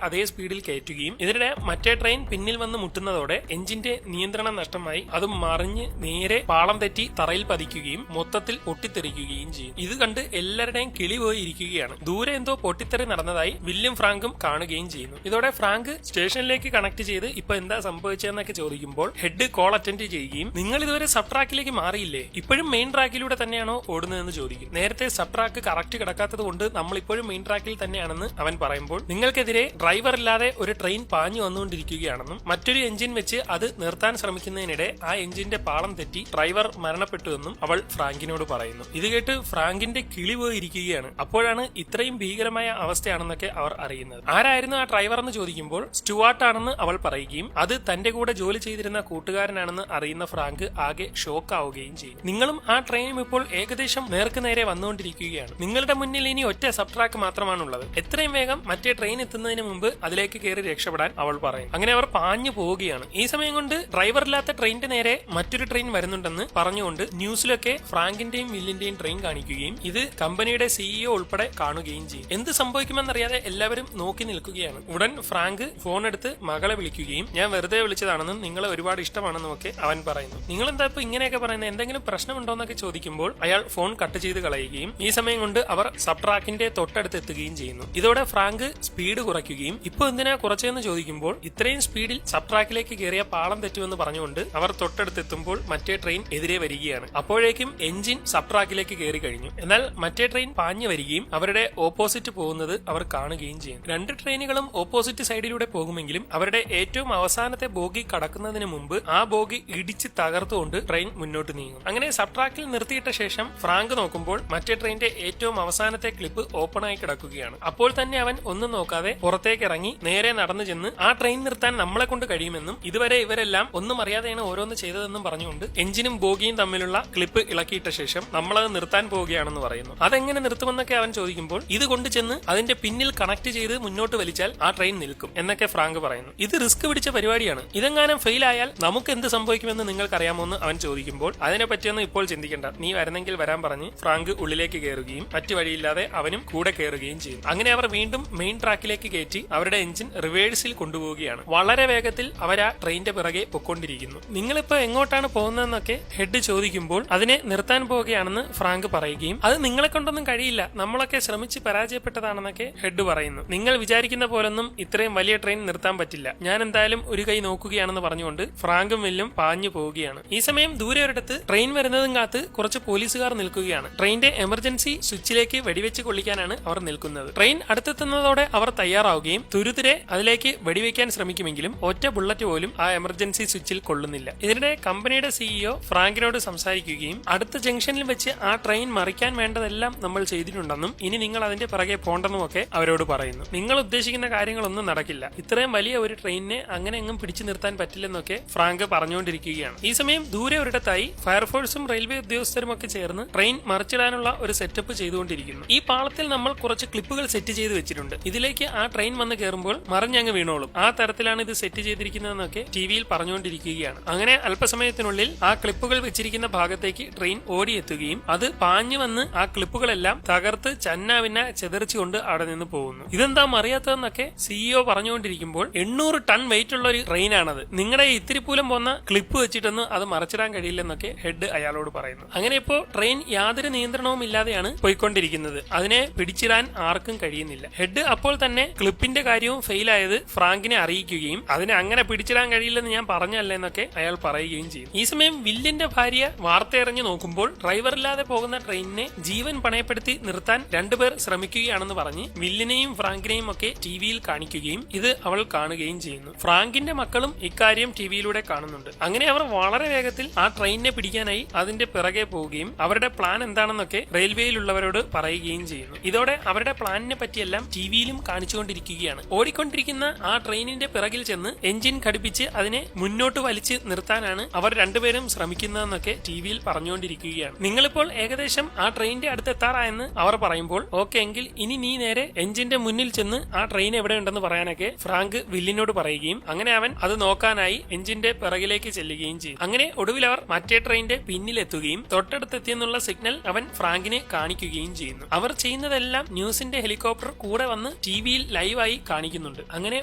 അതേ സ്പീഡിൽ കയറ്റുകയും ഇതിനിടെ മറ്റേ ട്രെയിൻ പിന്നിൽ വന്ന് മുട്ടുന്നതോടെ എഞ്ചിന്റെ നിയന്ത്രണം നഷ്ടമായി അത് മറിഞ്ഞ് നേരെ പാളം തെറ്റി തറയിൽ പതിക്കുകയും മൊത്തത്തിൽ പൊട്ടിത്തെറിക്കുകയും ചെയ്യും. ഇത് കണ്ട് എല്ലാവരുടെയും കിളി പോയി ഇരിക്കുകയാണ്. ദൂരെ എന്തോ പൊട്ടിത്തെറി നടന്നതായി വില്യം ഫ്രാങ്കും കാണുകയും ചെയ്യുന്നു. ഇതോടെ ഫ്രാങ്ക് സ്റ്റേഷനിലേക്ക് കണക്ട് ചെയ്ത് ഇപ്പൊ എന്താ സംഭവിച്ചതെന്നൊക്കെ ചോദിക്കുമ്പോൾ ഹെഡ് കോൾ അറ്റൻഡ് ചെയ്യുകയും നിങ്ങൾ ഇതുവരെ സബ് ട്രാക്കിലേക്ക് മാറിയില്ലേ, ഇപ്പോഴും മെയിൻ ട്രാക്കിലൂടെ തന്നെയാണോ ഓടുന്നതെന്ന് ചോദിക്കും. നേരത്തെ സബ് ട്രാക്ക് കറക്റ്റ് കിടക്കാത്തത് കൊണ്ട് നമ്മൾ ഇപ്പോഴും മെയിൻ ട്രാക്കിൽ തന്നെയാണെന്ന് അവൻ പറയുമ്പോൾ നിങ്ങൾക്കെതിരെ ഡ്രൈവർ ഇല്ലാതെ ഒരു ട്രെയിൻ പാഞ്ഞു വന്നുകൊണ്ടിരിക്കുകയാണെന്നും മറ്റൊരു എഞ്ചിൻ വെച്ച് അത് നിർത്താൻ ശ്രമിക്കുന്നതിനിടെ ആ എഞ്ചിന്റെ പാളം തെറ്റി ഡ്രൈവർ മരണപ്പെട്ടുവെന്നും അവൾ ഫ്രാങ്കിനോട് പറയുന്നു. ഇത് കേട്ട് ഫ്രാങ്കിന്റെ കിളി പോയിരിക്കുകയാണ്. അപ്പോഴാണ് ഇത്രയും ഭീകരമായ അവസ്ഥയാണെന്നൊക്കെ അവർ അറിയുന്നത്. ആരായിരുന്നു ആ ഡ്രൈവർ എന്ന് ചോദിക്കുമ്പോൾ സ്റ്റുവാർട്ട് ആണെന്ന് അവൾ പറയുകയും അത് തന്റെ കൂടെ ജോലി ചെയ്തിരുന്ന കൂട്ടുകാരനാണെന്ന് അറിയുന്ന ഫ്രാങ്ക് ആകെ ഷോക്ക് ആവുകയും ചെയ്യും. നിങ്ങളും ആ ട്രെയിനും ഇപ്പോൾ ഏകദേശം നേർക്ക് നേരെ വന്നുകൊണ്ടിരിക്കുകയാണ്. നിങ്ങളുടെ മുന്നിൽ ഇനി ഒറ്റ സബ് ട്രാക്ക് മാത്രമാണുള്ളത്. എത്രയും വേഗം മറ്റേ ട്രെയിൻ എത്തുന്നതിന് മുമ്പ് അതിലേക്ക് കയറി രക്ഷപ്പെടാൻ അവൾ പറയും. അങ്ങനെ അവർ പാഞ്ഞു പോവുകയാണ്. ഈ സമയം കൊണ്ട് ഡ്രൈവറില്ലാത്ത ട്രെയിനിന്റെ നേരെ മറ്റൊരു ട്രെയിൻ വരുന്നുണ്ടെന്ന് പറഞ്ഞുകൊണ്ട് ന്യൂസിലൊക്കെ ഫ്രാങ്കിന്റെയും വില്ലിന്റെയും ട്രെയിൻ കാണിക്കുകയും ഇത് കമ്പനിയുടെ സിഇഒ ഉൾപ്പെടെ കാണുകയും ചെയ്യും. എന്ത് സംഭവിക്കുമെന്നറിയാതെ എല്ലാവരും നോക്കി നിൽക്കുകയാണ്. ഉടൻ ഫ്രാങ്ക് ഫോൺ എടുത്ത് മകളെ വിളിക്കുകയും ഞാൻ വെറുതെ വിളിച്ചതാണെന്നും നിങ്ങളെ ഒരുപാട് ഇഷ്ടമാണെന്നും ഒക്കെ അവൻ പറയുന്നു. നിങ്ങൾ എന്താ ഇപ്പൊ ഇങ്ങനെയൊക്കെ പറയുന്നത്, എന്തെങ്കിലും പ്രശ്നമുണ്ടോന്നൊക്കെ ചോദിക്കുമ്പോൾ അയാൾ ഫോൺ കട്ട് ചെയ്ത് കളയുകയും ഈ സമയം കൊണ്ട് അവർ സബ് ട്രാക്കിന്റെ തൊട്ടടുത്ത് എത്തുകയും ചെയ്യുന്നു. ഇതോടെ ഫ്രാങ്ക് സ്പീഡ് കുറയ്ക്കുകയും ഇപ്പൊ എന്തിനാ കുറച്ചെന്ന് ചോദിക്കുമ്പോൾ ഇത്രയും സ്പീഡിൽ സബ് ട്രാക്കിലേക്ക് കയറിയ പാളം തെറ്റുമെന്ന് പറഞ്ഞുകൊണ്ട് അവർ തൊട്ടടുത്തെത്തുമ്പോൾ മറ്റേ ട്രെയിൻ എതിരെ വരികയാണ്. അപ്പോഴേക്കും എഞ്ചിൻ സബ് ട്രാക്കിലേക്ക് കയറി കഴിഞ്ഞു. എന്നാൽ മറ്റേ ട്രെയിൻ പാഞ്ഞു വരികയും അവരുടെ ഓപ്പോസിറ്റ് പോകുന്നത് അവർ കാണുകയും ചെയ്യും. രണ്ട് ട്രെയിനുകളും ഓപ്പോസിറ്റ് സൈഡിലൂടെ പോകുമെങ്കിലും അവരുടെ ഏറ്റവും അവസാനത്തെ ബോഗി കടക്കുന്നതിന് മുമ്പ് ആ ബോഗി ഇടിച്ച് തകർത്തുകൊണ്ട് ട്രെയിൻ മുന്നോട്ട് നീങ്ങും. അങ്ങനെ സബ് ട്രാക്കിൽ നിർത്തിയിട്ട ശേഷം ഫ്രാങ്ക് നോക്കുമ്പോൾ മറ്റേ ട്രെയിനിന്റെ ഏറ്റവും അവസാനത്തെ ക്ലിപ്പ് ഓപ്പൺ ആയി കിടക്കുകയാണ്. അപ്പോൾ തന്നെ അവൻ ഒന്നും നോക്കാതെ പുറത്തേക്ക് ഇറങ്ങി നേരെ നടന്നു ചെന്ന് ആ ട്രെയിൻ നിർത്താൻ നമ്മളെ കൊണ്ട് കഴിയുമെന്നും ഇതുവരെ ഇവരെല്ലാം ഒന്നും അറിയാതെയാണ് ഓരോന്ന് ചെയ്തതെന്നും പറഞ്ഞുകൊണ്ട് എഞ്ചിനും ബോഗിയും തമ്മിലുള്ള ക്ലിപ്പ് ഇളക്കിയിട്ട ശേഷം നമ്മളത് നിർത്താൻ പോവുകയാണെന്ന് പറയുന്നു. അതെങ്ങനെ നിർത്തുമെന്നൊക്കെ അവൻ ചോദിക്കുമ്പോൾ ഇത് കൊണ്ട് ചെന്ന് അതിന്റെ പിന്നിൽ കണക്ട് ചെയ്ത് മുന്നോട്ട് വലിച്ചാൽ ആ ട്രെയിൻ നിൽക്കും എന്നൊക്കെ ഫ്രാങ്ക് പറയുന്നു. ഇത് റിസ്ക് പിടിച്ച പരിപാടിയാണ്, ഇതെങ്ങാനും ഫെയിൽ ആയാൽ നമുക്ക് എന്ത് സംഭവിക്കുമെന്ന് നിങ്ങൾക്കറിയാമോ എന്ന് അവൻ ചോദിക്കുമ്പോൾ അതിനെ പറ്റിയൊന്നും ഇപ്പോൾ ചിന്തിക്കേണ്ട, നീ വരുന്നെങ്കിൽ വരാൻ പറഞ്ഞ് ഫ്രാങ്ക് ഉള്ളിലേക്ക് കയറുകയും മറ്റു വഴിയില്ലാതെ അവനും കൂടെ കയറുകയും ചെയ്യും. അങ്ങനെ അവർ വീണ്ടും മെയിൻ ട്രാക്കിലേക്ക് കയറ്റി അവരുടെ എഞ്ചിൻ റിവേഴ്സിൽ കൊണ്ടുപോവുകയാണ്. വളരെ വേഗത്തിൽ അവർ ആ ട്രെയിനിന്റെ പിറകെ പൊക്കൊണ്ടിരിക്കുന്നു. നിങ്ങളിപ്പോ എങ്ങോട്ടാണ് പോകുന്നതെന്നൊക്കെ ഹെഡ് ചോദിക്കുമ്പോൾ അതിനെ നിർത്താൻ പോവുകയാണെന്ന് ഫ്രാങ്ക് പറയുകയും അത് നിങ്ങളെ കൊണ്ടൊന്നും കഴിയില്ല, നമ്മളൊക്കെ ശ്രമിച്ച് പരാജയപ്പെട്ടതാണെന്നൊക്കെ ഹെഡ് പറയുന്നു. നിങ്ങൾ വിചാരിക്കുന്ന പോലൊന്നും ഇത്രയും വലിയ ട്രെയിൻ നിർത്താൻ പറ്റില്ല, ഞാൻ എന്തായാലും ഒരു കൈ നോക്കുകയാണെന്ന് പറഞ്ഞുകൊണ്ട് ഫ്രാങ്കും വില്ലും പാഞ്ഞു പോവുകയാണ്. ഈ സമയം ദൂരെ ഒരിടത്ത് ട്രെയിൻ വരുന്നതും കാത്ത് കുറച്ച് പോലീസുകാർ നിൽക്കുകയാണ്. ട്രെയിനിന്റെ എമർജൻസി സ്വിച്ചിലേക്ക് വെടിവെച്ച് കൊള്ളിക്കാനാണ് അവർ നിൽക്കുന്നത്. ട്രെയിൻ അടുത്തെത്തുന്നതോടെ അവർ തയ്യാറാവുകയും തുരുതിരെ അതിലേക്ക് വെടിവെക്കാൻ ശ്രമിക്കുമെങ്കിലും ഒറ്റ ബുള്ളറ്റ് പോലും ആ എമർജൻസി സ്വിച്ചിൽ കൊള്ളുന്നില്ല. ഇതിനിടെ കമ്പനിയുടെ സിഇഒ ഫ്രാങ്കിനോട് സംസാരിക്കുകയും അടുത്ത ജംഗ്ഷനിൽ വെച്ച് ആ ട്രെയിൻ മറിക്കാൻ വേണ്ടതെല്ലാം നമ്മൾ ചെയ്തിട്ടുണ്ടെന്നും ഇനി നിങ്ങൾ അതിന്റെ പിറകെ പോണ്ടെന്നും ഒക്കെ അവരോട് പറയുന്നു. നിങ്ങൾ ഉദ്ദേശിക്കുന്ന കാര്യങ്ങളൊന്നും നടക്കില്ല, ഇത്രയും വലിയ ഒരു ട്രെയിനിനെ അങ്ങനെ എങ്ങും പിടിച്ചു നിർത്താൻ പറ്റില്ലെന്നൊക്കെ ഫ്രാങ്ക് പറഞ്ഞുകൊണ്ടിരിക്കുകയാണ്. ഈ സമയം ദൂരെ ഒരിടത്തായി ഫയർഫോഴ്സും റെയിൽവേ ഉദ്യോഗസ്ഥരും ഒക്കെ ചേർന്ന് ട്രെയിൻ മറിച്ചിടാനുള്ള ഒരു സെറ്റപ്പ് ചെയ്തുകൊണ്ടിരിക്കുന്നു. ഈ പാളത്തിൽ നമ്മൾ കുറച്ച് ക്ലിപ്പുകൾ സെറ്റ് ചെയ്ത് വെച്ചിട്ടുണ്ട്, ഇതിലേക്ക് ആ ട്രെയിൻ വന്ന് കയറുമ്പോൾ മറിഞ്ഞങ്ങ് വീണോളും, ആ തരത്തിലാണ് ഇത് സെറ്റ് ചെയ്തിരിക്കുന്നതെന്നൊക്കെ ടിവിയിൽ പറഞ്ഞുകൊണ്ടിരിക്കുകയാണ്. അങ്ങനെ അല്പസമയത്തിനുള്ളിൽ ആ ക്ലിപ്പുകൾ വെച്ചിരിക്കുന്ന ഭാഗത്തേക്ക് ട്രെയിൻ ഓടിയെത്തുകയും അത് പാഞ്ഞു വന്ന് ആ ക്ലിപ്പുകളെല്ലാം തകർത്ത് ചന്നാവിന്ന ചെതറിച്ചുകൊണ്ട് അവിടെ നിന്ന് പോകുന്നു. ഇതെന്താ മറിയാത്തതെന്നൊക്കെ സിഇഒ പറഞ്ഞുകൊണ്ടിരിക്കുമ്പോൾ 800 ടൺ വെയിറ്റ് ഉള്ള ഒരു ട്രെയിനാണത്, നിങ്ങളുടെ ഇത്തിരിപ്പൂലം പോന്ന ക്ലിപ്പ് വെച്ചിട്ടൊന്നും അത് മറിച്ചിടാൻ കഴിയില്ലെന്നൊക്കെ ഹെഡ് അയാളോട് പറയുന്നു. അങ്ങനെ ഇപ്പോ ട്രെയിൻ യാതൊരു നിയന്ത്രണവും ഇല്ലാതെയാണ് പോയിക്കൊണ്ടിരിക്കുന്നത്, അതിനെ പിടിച്ചിടാൻ ആർക്കും കഴിയുന്നില്ല. ഹെഡ് അപ്പോൾ തന്നെ ക്ലിപ്പിന്റെ കാര്യവും ഫെയിലായത് ഫ്രാങ്കിനെ അറിയിക്കുകയും അതിനെ അങ്ങനെ പിടിച്ചിടാൻ കഴിയില്ലെന്ന് ഞാൻ പറഞ്ഞല്ലെന്നൊക്കെ അയാൾ പറയുകയും ചെയ്യും. ഈ സമയം വില്ലിന്റെ ഭാര്യ വാർത്തയറിഞ്ഞു നോക്കുമ്പോൾ ഡ്രൈവറില്ലാതെ പോകുന്ന ട്രെയിനിനെ ജീവൻ പണയപ്പെടുത്തി നിർത്താൻ രണ്ടുപേർ ശ്രമിക്കുകയാണെന്ന് പറഞ്ഞ് വില്ലിനെയും ഫ്രാങ്കിനെയും ഒക്കെ ടിവിയിൽ കാണിക്കുകയും ഇത് അവൾ കാണുകയും ചെയ്യുന്നു. ഫ്രാങ്കിന്റെ മക്കളും ഇക്കാര്യം ടിവിയിലൂടെ കാണുന്നുണ്ട്. അങ്ങനെ അവർ വളരെ വേഗത്തിൽ ആ ട്രെയിനിനെ പിടിക്കാനായി അതിന്റെ പിറകെ പോവുകയും അവരുടെ പ്ലാൻ എന്താണെന്നൊക്കെ റെയിൽവേയിലുള്ളവരോട് പറയുകയും ചെയ്യുന്നു. ഇതോടെ അവരുടെ പ്ലാനിനെ പറ്റിയെല്ലാം ടിവിയിലും കാണിച്ചുകൊണ്ടിരിക്കുകയാണ്. ഓടിക്കൊണ്ടിരിക്കുന്ന ആ ട്രെയിനിന്റെ പിറകിൽ ചെന്ന് എഞ്ചിൻ ഘടിപ്പിച്ച് അതിനെ മുന്നോട്ട് വലിച്ച് നിർത്താൻ നിർത്താനാണ് അവർ രണ്ടുപേരും ശ്രമിക്കുന്നതെന്നൊക്കെ ടിവിയിൽ പറഞ്ഞുകൊണ്ടിരിക്കുകയാണ്. നിങ്ങളിപ്പോൾ ഏകദേശം ആ ട്രെയിനിന്റെ അടുത്ത് എത്താറായെന്ന് അവർ പറയുമ്പോൾ ഓക്കെ എങ്കിൽ ഇനി നീ നേരെ എഞ്ചിന്റെ മുന്നിൽ ചെന്ന് ആ ട്രെയിൻ എവിടെയുണ്ടെന്ന് പറയാനൊക്കെ ഫ്രാങ്ക് വില്ലിനോട് പറയുകയും അങ്ങനെ അവൻ അത് നോക്കാനായി എഞ്ചിന്റെ പിറകിലേക്ക് ചെല്ലുകയും ചെയ്യും. അങ്ങനെ ഒടുവിൽ അവർ മറ്റേ ട്രെയിനിന്റെ പിന്നിലെത്തുകയും തൊട്ടടുത്തെത്തിയെന്നുള്ള സിഗ്നൽ അവൻ ഫ്രാങ്കിനെ കാണിക്കുകയും ചെയ്യുന്നു. അവർ ചെയ്യുന്നതെല്ലാം ന്യൂസിന്റെ ഹെലികോപ്റ്റർ കൂടെ വന്ന് ടിവിയിൽ ലൈവായി കാണിക്കുന്നുണ്ട്. അങ്ങനെ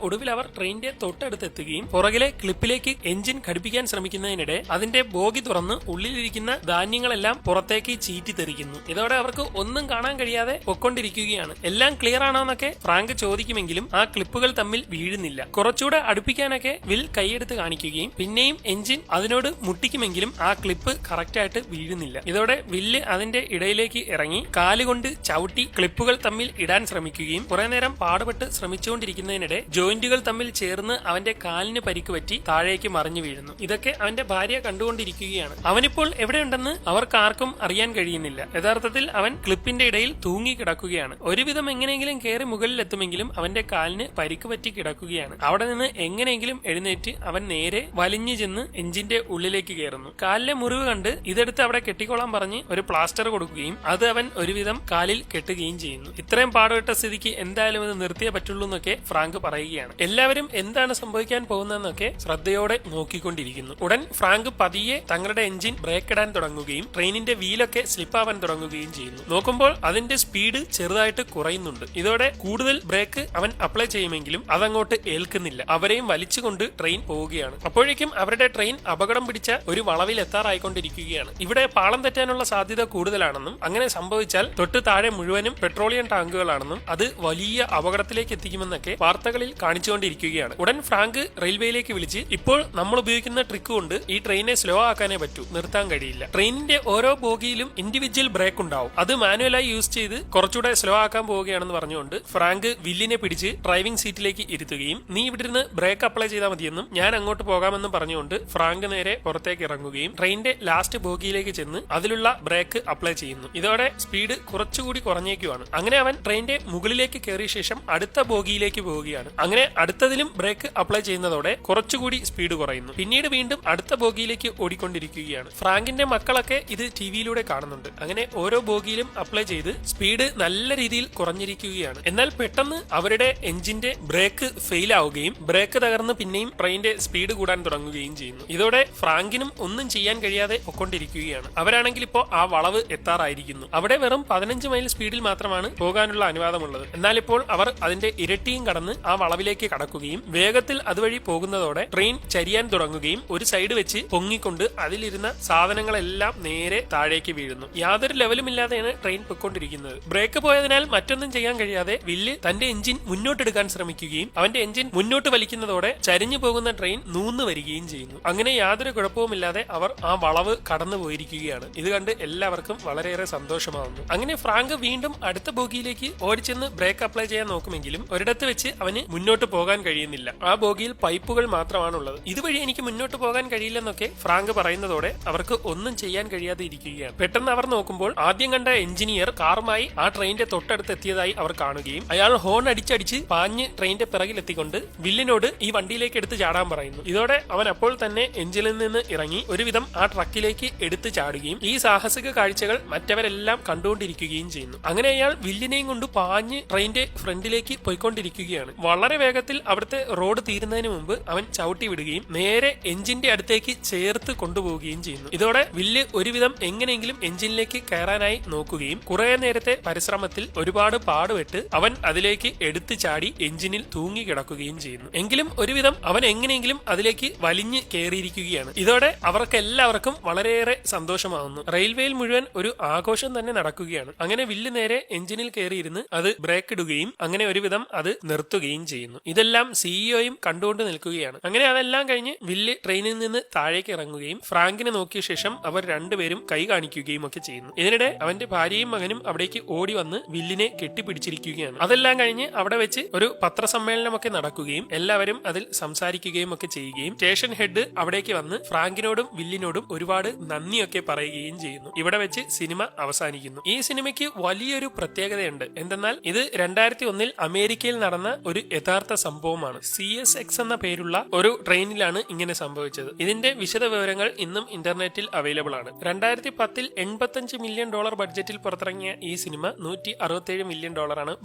ഒടുവിൽ അവർ ട്രെയിനിന്റെ തൊട്ടടുത്തെത്തുകയും പുറകിലെ ക്ലിപ്പിലേക്ക് എഞ്ചിൻ ഘടിപ്പിക്കാൻ ശ്രമിക്കുന്നതിനിടെ അതിന്റെ ബോഗി തുറന്ന് ഉള്ളിലിരിക്കുന്ന ധാന്യങ്ങളെല്ലാം പുറത്തേക്ക് ചീറ്റി തെറിക്കുന്നു. ഇതോടെ അവർക്ക് ഒന്നും കാണാൻ കഴിയാതെ പൊക്കൊണ്ടിരിക്കുകയാണ്. എല്ലാം ക്ലിയർ ആണോ എന്നൊക്കെ ഫ്രാങ്ക് ചോദിക്കുമെങ്കിലും ആ ക്ലിപ്പുകൾ തമ്മിൽ വീഴുന്നില്ല. കുറച്ചുകൂടെ അടുപ്പിക്കാനൊക്കെ വിൽ കൈയെടുത്ത് കാണിക്കുകയും പിന്നെയും എഞ്ചിൻ അതിനോട് മുട്ടിക്കുമെങ്കിലും ആ ക്ലിപ്പ് കറക്റ്റ് ആയിട്ട് വീഴുന്നില്ല. ഇതോടെ വില്ല് അതിന്റെ ഇടയിലേക്ക് ഇറങ്ങി കാലുകൊണ്ട് ചവിട്ടി ക്ലിപ്പുകൾ തമ്മിൽ ഇടാൻ ശ്രമിക്കുകയും കുറെ നേരം പാടുപെട്ട് ശ്രമിച്ചുകൊണ്ടിരിക്കുന്നതിനിടെ ജോയിന്റുകൾ തമ്മിൽ ചേർന്ന് അവന്റെ കാലിന് പരിക്ക് പറ്റി താഴേക്ക് മറിഞ്ഞു വീഴുന്നു. ഇതൊക്കെ അവന്റെ ഭാര്യ കണ്ടുകൊണ്ടിരിക്കുകയാണ്. അവനിപ്പോൾ എവിടെയുണ്ടെന്ന് അവർക്കാർക്കും അറിയാൻ കഴിയുന്നില്ല. യഥാർത്ഥത്തിൽ അവൻ ക്ലിപ്പിന്റെ ഇടയിൽ തൂങ്ങി കിടക്കുകയാണ്. ഒരുവിധം എങ്ങനെയെങ്കിലും കയറി മുകളിലെത്തുമെങ്കിലും അവന്റെ കാലിന് പരിക്ക് പറ്റി കിടക്കുകയാണ്. അവിടെ നിന്ന് എങ്ങനെയെങ്കിലും എഴുന്നേറ്റ് അവൻ നേരെ വലിഞ്ഞു ചെന്ന് എഞ്ചിന്റെ ഉള്ളിലേക്ക് കയറുന്നു. കാലിലെ മുറിവ് കണ്ട് ഇതെടുത്ത് അവിടെ കെട്ടിക്കോളാൻ പറഞ്ഞ് ഒരു പ്ലാസ്റ്റർ കൊടുക്കുകയും അത് അവൻ ഒരുവിധം കാലിൽ കെട്ടുകയും ചെയ്യുന്നു. ഇത്രയും പാടുപെട്ട സ്ഥിതിക്ക് എന്തായാലും ഇത് നിർത്തിയേ പറ്റുള്ളൂ എന്നൊക്കെ ഫ്രാങ്ക് പറയുകയാണ്. എല്ലാവരും എന്താണ് സംഭവിക്കാൻ പോകുന്നതെന്നൊക്കെ ശ്രദ്ധയോടെ നോക്കിക്കൊണ്ടിരിക്കുന്നു. ഉടൻ ഫ്രാങ്ക് പതിയെ തങ്ങളുടെ എഞ്ചിൻ ബ്രേക്ക് ഇടാൻ തുടങ്ങുകയും ട്രെയിനിന്റെ വീലൊക്കെ സ്ലിപ്പാവാൻ തുടങ്ങുകയും ചെയ്യുന്നു. നോക്കുമ്പോൾ അതിന്റെ സ്പീഡ് ചെറുതായിട്ട് കുറയുന്നുണ്ട്. ഇതോടെ കൂടുതൽ ബ്രേക്ക് അവൻ അപ്ലൈ ചെയ്യുമെങ്കിലും അതങ്ങോട്ട് ഏൽക്കുന്നില്ല. അവരെയും വലിച്ചുകൊണ്ട് ട്രെയിൻ പോവുകയാണ്. അപ്പോഴേക്കും അവരുടെ ട്രെയിൻ അപകടം പിടിച്ച ഒരു വളവിൽ എത്താറായിക്കൊണ്ടിരിക്കുകയാണ്. ഇവിടെ പാളം തെറ്റാനുള്ള സാധ്യത കൂടുതലാണെന്നും അങ്ങനെ സംഭവിച്ചാൽ തൊട്ട് താഴെ മുഴുവനും പെട്രോളിയം ടാങ്കുകളാണെന്നും അത് വലിയ അപകടത്തിലേക്ക് എത്തിക്കുമെന്നൊക്കെ വാർത്തകളിൽ കാണിച്ചുകൊണ്ടിരിക്കുകയാണ്. ഉടൻ ഫ്രാങ്ക് റെയിൽവേയിലേക്ക് വിളിച്ച് ഇപ്പോൾ നമ്മൾ ഉപയോഗിക്കുന്ന ട്രിക്ക് കൊണ്ട് ഈ ട്രെയിനെ സ്ലോ ആക്കാനേ പറ്റൂ, നിർത്താൻ കഴിയില്ല. ട്രെയിനിന്റെ ഓരോ ബോഗിയിലും ഇൻഡിവിജ്വൽ ബ്രേക്ക് ഉണ്ടാവും. അത് മാനുവലായി യൂസ് ചെയ്ത് കുറച്ചുകൂടെ സ്ലോ ആക്കാൻ പോവുകയാണെന്ന് പറഞ്ഞുകൊണ്ട് ഫ്രാങ്ക് വില്ലിനെ പിടിച്ച് ഡ്രൈവിംഗ് സീറ്റിലേക്ക് ഇരുത്തുകയും നീ ഇവിടെ ഇരുന്ന് ബ്രേക്ക് അപ്ലൈ ചെയ്താൽ മതിയെന്നും ഞാൻ അങ്ങോട്ട് പോകാമെന്നും പറഞ്ഞുകൊണ്ട് ഫ്രാങ്ക് നേരെ പുറത്തേക്ക് ഇറങ്ങുകയും ട്രെയിനിന്റെ ലാസ്റ്റ് ബോഗിയിലേക്ക് ചെന്ന് അതിലുള്ള ബ്രേക്ക് അപ്ലൈ ചെയ്യുന്നു. ഇതോടെ സ്പീഡ് കുറച്ചുകൂടി കുറഞ്ഞേക്കുവാണ്. അങ്ങനെ അവൻ ട്രെയിനിന്റെ മുകളിലേക്ക് കയറിയ ശേഷം അടുത്ത ബോഗിയിലേക്ക് പോവുകയാണ്. അങ്ങനെ അടുത്തതിലും ബ്രേക്ക് അപ്ലൈ ചെയ്യുന്നതോടെ കുറച്ചുകൂടി സ്പീഡ് കുറയുന്നു. പിന്നീട് വീണ്ടും അടുത്ത ബോഗിയിലേക്ക് ഓടിക്കൊണ്ടിരിക്കുകയാണ്. ഫ്രാങ്കിന്റെ മക്കളൊക്കെ ഇത് ടിവിയിലൂടെ കാണുന്നുണ്ട്. അങ്ങനെ ഓരോ ബോഗിയിലും അപ്ലൈ ചെയ്ത് സ്പീഡ് നല്ല രീതിയിൽ കുറഞ്ഞിരിക്കുകയാണ്. എന്നാൽ പെട്ടെന്ന് അവരുടെ എഞ്ചിന്റെ ബ്രേക്ക് ഫെയിൽ ആവുകയും ബ്രേക്ക് തകർന്ന് പിന്നെയും ട്രെയിനിന്റെ സ്പീഡ് കൂടാൻ തുടങ്ങുകയും ചെയ്യുന്നു. ഇതോടെ ഫ്രാങ്കിനും ഒന്നും ചെയ്യാൻ കഴിയാതെ പൊക്കൊണ്ടിരിക്കുകയാണ്. അവരാണെങ്കിൽ ഇപ്പോൾ ആ വളവ് എത്താറായിരിക്കുന്നു. അവിടെ വെറും 15 മൈൽ സ്പീഡിൽ മാത്രമാണ് പോകാനുള്ള അനുവാദമുള്ളത്. എന്നാൽ ഇപ്പോൾ അവർ അതിന്റെ ഇരട്ടിയും കടന്ന് ആ വളവിലേക്ക് കടക്കുകയും വേഗത്തിൽ അതുവഴി പോകുന്നതോടെ ട്രെയിൻ ചരിയാൻ തുടങ്ങുകയും ഒരു സൈഡ് വെച്ച് പൊങ്ങിക്കൊണ്ട് അതിലിരുന്ന സാധനങ്ങളെല്ലാം നേരെ താഴേക്ക് വീഴുന്നു. യാതൊരു ലെവലുമില്ലാതെയാണ് ട്രെയിൻ പൊയ്ക്കൊണ്ടിരിക്കുന്നത്. ബ്രേക്ക് പോയതിനാൽ മറ്റൊന്നും ചെയ്യാൻ കഴിയാതെ വില്ല് തന്റെ എഞ്ചിൻ മുന്നോട്ടെടുക്കാൻ ശ്രമിക്കുകയും അവന്റെ എഞ്ചിൻ മുന്നോട്ട് വലിക്കുന്നതോടെ ചരിഞ്ഞു പോകുന്ന ട്രെയിൻ നൂന്ന് വരികയും ചെയ്യുന്നു. അങ്ങനെ യാതൊരു കുഴപ്പവുമില്ലാതെ അവർ ആ വളവ് കടന്നു പോയിരിക്കുകയാണ്. ഇത് കണ്ട് എല്ലാവർക്കും വളരെയേറെ സന്തോഷമാവുന്നു. അങ്ങനെ ഫ്രാങ്ക് വീണ്ടും അടുത്ത ബോഗിയിലേക്ക് ഓടിച്ചെന്ന് ബ്രേക്ക് അപ്ലൈ ചെയ്യാൻ നോക്കുമെങ്കിലും ഒരിടത്ത് വെച്ച് അവന് മുന്നോട്ട് പോകാൻ കഴിയുന്നില്ല. ആ ബോഗിയിൽ പൈപ്പുകൾ മാത്രമാണുള്ളത്. ഇതുവഴി എനിക്ക് മുന്നോട്ട് പോകാൻ കഴിയില്ലെന്നൊക്കെ ഫ്രാങ്ക് പറയുന്നതോടെ അവർക്ക് ഒന്നും ചെയ്യാൻ കഴിയാതെ ഇരിക്കുകയാണ്. പെട്ടെന്ന് അവർ നോക്കുമ്പോൾ ആദ്യം കണ്ട എഞ്ചിനീയർ കാറുമായി ആ ട്രെയിനിന്റെ തൊട്ടടുത്ത് എത്തിയതായി അവർ കാണുകയും അയാൾ ഹോൺ അടിച്ചടിച്ച് പാഞ്ഞ് ട്രെയിനിന്റെ പിറകിലെത്തിക്കൊണ്ട് വില്ലിനോട് ഈ വണ്ടിയിലേക്ക് എടുത്ത് ചാടാൻ പറയുന്നു. ഇതോടെ അവൻ അപ്പോൾ തന്നെ എഞ്ചിനിൽ നിന്ന് ഇറങ്ങി ഒരുവിധം ആ ട്രക്കിലേക്ക് എടുത്ത് ചാടുകയും ഈ സാഹസിക കാഴ്ചകൾ മറ്റവരെല്ലാം കണ്ടുകൊണ്ടിരിക്കുകയും ചെയ്യുന്നു. അങ്ങനെ അയാൾ വില്ലിനെയും കൊണ്ട് പാഞ്ഞ് ട്രെയിനിന്റെ ഫ്രണ്ടിലേക്ക് പോയിക്കൊണ്ടിരിക്കുകയാണ്. വളരെ വേഗത്തിൽ അവിടുത്തെ റോഡ് തീരുന്നതിന് മുമ്പ് അവൻ ചവിട്ടി വിടുകയും നേരെ എഞ്ചിന്റെ അടുത്തേക്ക് ചേർത്ത് കൊണ്ടുപോവുകയും ചെയ്യുന്നു. ഇതോടെ വില്ല് ഒരുവിധം എങ്ങനെയെങ്കിലും എഞ്ചിനിലേക്ക് കയറാനായി നോക്കുകയും കുറെ നേരത്തെ പരിശ്രമത്തിൽ ഒരുപാട് പാടുപെട്ട് അവൻ അതിലേക്ക് എടുത്തു ചാടി എഞ്ചിനിൽ തൂങ്ങി കിടക്കുകയും ചെയ്യുന്നു. എങ്കിലും ഒരുവിധം അവൻ എങ്ങനെയെങ്കിലും അതിലേക്ക് വലിഞ്ഞ് കയറിയിരിക്കുകയാണ്. ഇതോടെ അവർക്കെല്ലാവർക്കും വളരെയേറെ സന്തോഷമാവുന്നു. റെയിൽവേയിൽ മുഴുവൻ ഒരു ആഘോഷം തന്നെ നടക്കുകയാണ്. അങ്ങനെ വില്ല് നേരെ എഞ്ചിനിൽ കയറിയിരുന്ന് അത് ബ്രേക്ക് ഇടുകയും അങ്ങനെ ഒരുവിധം അത് നിർത്തുകയും ചെയ്യുന്നു. ഇതെല്ലാം സിഇഒയും കണ്ടുകൊണ്ട് നിൽക്കുകയാണ്. അങ്ങനെ അതെല്ലാം കഴിഞ്ഞ് വില്ല് ട്രെയിനിൽ നിന്ന് താഴേക്ക് ഇറങ്ങുകയും ഫ്രാങ്കിനെ നോക്കിയ ശേഷം അവർ രണ്ടുപേരും കൈ കാണിക്കുകയും ഒക്കെ ചെയ്യുന്നു. ഇതിനിടെ അവന്റെ ഭാര്യയും മകനും അവിടേക്ക് ഓടി വന്ന് വില്ലിനെ കെട്ടിപ്പിടിച്ചിരിക്കുകയാണ്. അതെല്ലാം കഴിഞ്ഞ് അവിടെ വെച്ച് ഒരു പത്രസമ്മേളനമൊക്കെ നടക്കുകയും എല്ലാവരും അതിൽ സംസാരിക്കുകയും ഒക്കെ ചെയ്യുകയും സ്റ്റേഷൻ ഹെഡ് അവിടേക്ക് വന്ന് ഫ്രാങ്കിനോടും വില്ലിനോടും ഒരുപാട് നന്ദിയൊക്കെ പറയുകയും ചെയ്യുന്നു. ഇവിടെ വെച്ച് സിനിമ അവസാനിക്കുന്നു. ഈ സിനിമയ്ക്ക് വലിയൊരു പ്രത്യേകതയുണ്ട്. എന്തെന്നാൽ ഇത് 2001 അമേരിക്കയിൽ നടന്ന ഒരു യഥാർത്ഥ സംഭവമാണ്. CSX എന്ന പേരുള്ള ഒരു ട്രെയിനിലാണ് ഇങ്ങനെ സംഭവിച്ചത്. സംഭവിച്ചത്. ഇതിന്റെ വിശദ വിവരങ്ങൾ ഇന്നും ഇന്റർനെറ്റിൽ അവൈലബിൾ ആണ്. 2010 $85 മില്യൺ ബഡ്ജറ്റിൽ പുറത്തിറങ്ങിയ ഈ cinema $167 million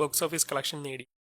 box office collection നേടി.